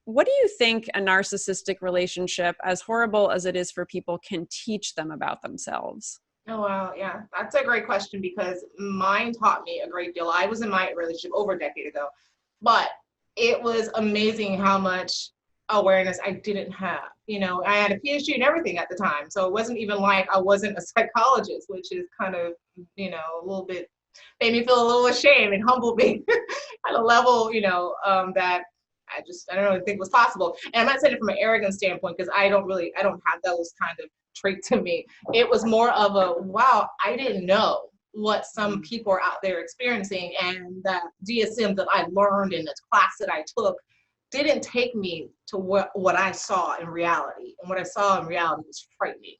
what do you think a narcissistic relationship, as horrible as it is for people, can teach them about themselves? Oh, wow. Yeah, that's a great question because mine taught me a great deal. I was in my relationship over a decade ago, but it was amazing how much awareness I didn't have. You know, I had a PhD and everything at the time. So it wasn't even like I wasn't a psychologist, which is kind of, a little bit made me feel a little ashamed and humbled me at a level, that I don't really think was possible. And I'm not saying it from an arrogant standpoint because I don't have those kind of traits in me. It was more of a, wow, I didn't know what some people are out there experiencing, and that DSM that I learned in the class that I took didn't take me to what I saw in reality. And what I saw in reality was frightening.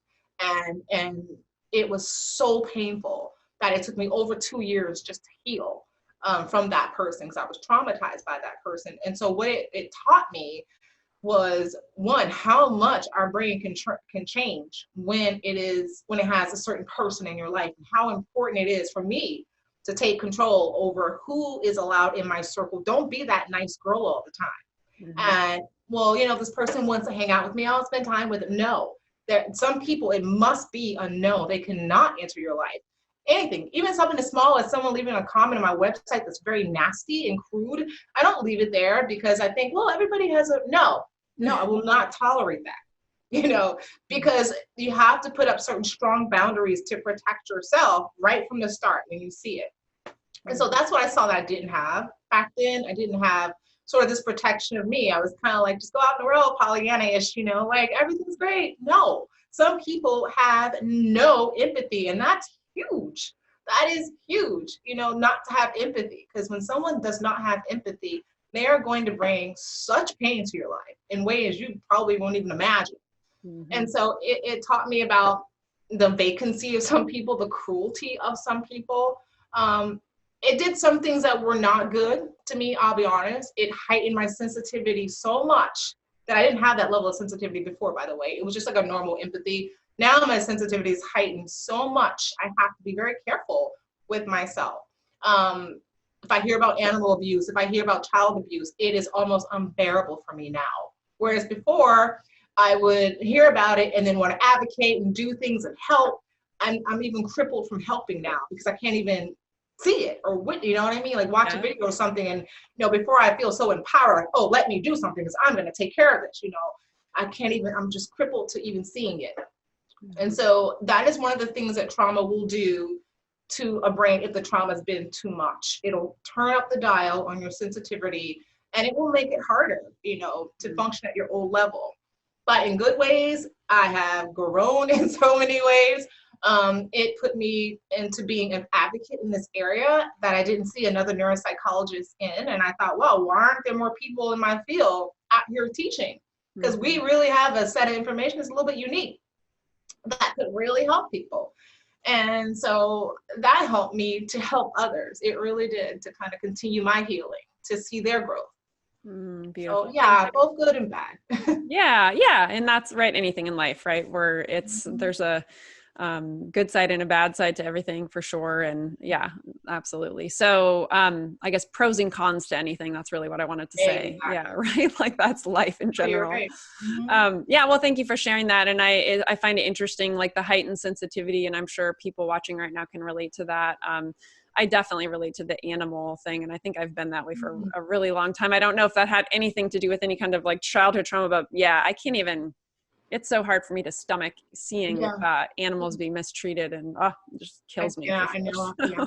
And it was so painful that it took me over 2 years just to heal from that person because I was traumatized by that person. And so what it taught me was, one, how much our brain can change when it has a certain person in your life, and how important it is for me to take control over who is allowed in my circle. Don't be that nice girl all the time. And well, if this person wants to hang out with me, I'll spend time with them. No, some people, it must be a no. They cannot enter your life. Anything, even something as small as someone leaving a comment on my website that's very nasty and crude, I don't leave it there because I think, well, everybody has no, I will not tolerate that, because you have to put up certain strong boundaries to protect yourself right from the start when you see it. And so that's what I saw that I didn't have back then. I didn't have sort of this protection of me. I was kind of like, just go out in the world, Pollyanna-ish, like everything's great. No, some people have no empathy, and that's huge. That is huge, not to have empathy, because when someone does not have empathy, they are going to bring such pain to your life in ways you probably won't even imagine. And so it taught me about the vacancy of some people, the cruelty of some people. It did some things that were not good to me, I'll be honest. It heightened my sensitivity so much that I didn't have that level of sensitivity before, by the way. It was just like a normal empathy. Now my sensitivity is heightened so much, I have to be very careful with myself. If I hear about animal abuse, if I hear about child abuse, it is almost unbearable for me now. Whereas before, I would hear about it and then want to advocate and do things and help. I'm even crippled from helping now because I can't even see it or you know what I mean? Like watch a video or something, and before I feel so empowered, like, oh, let me do something because I'm going to take care of this. I can't even. I'm just crippled to even seeing it. And so that is one of the things that trauma will do to a brain if the trauma has been too much. It'll turn up the dial on your sensitivity, and it will make it harder, to function at your old level. But in good ways, I have grown in so many ways. It put me into being an advocate in this area that I didn't see another neuropsychologist in. And I thought, well, why aren't there more people in my field out here teaching? Because we really have a set of information that's a little bit unique that could really help people. And so that helped me to help others. It really did, to kind of continue my healing, to see their growth. Beautiful. So yeah, both good and bad. Yeah. And that's right. Anything in life, right? Where there's a good side and a bad side to everything for sure. And yeah, absolutely. So I guess pros and cons to anything. That's really what I wanted to say. Exactly. Yeah. Right. Like that's life in general. Right. Yeah. Well, thank you for sharing that. And I find it interesting, like the heightened sensitivity, and I'm sure people watching right now can relate to that. I definitely relate to the animal thing. And I think I've been that way for a really long time. I don't know if that had anything to do with any kind of like childhood trauma, but yeah, I can't even, it's so hard for me to stomach seeing animals being mistreated, and it just kills me. Yeah, I know. Yeah.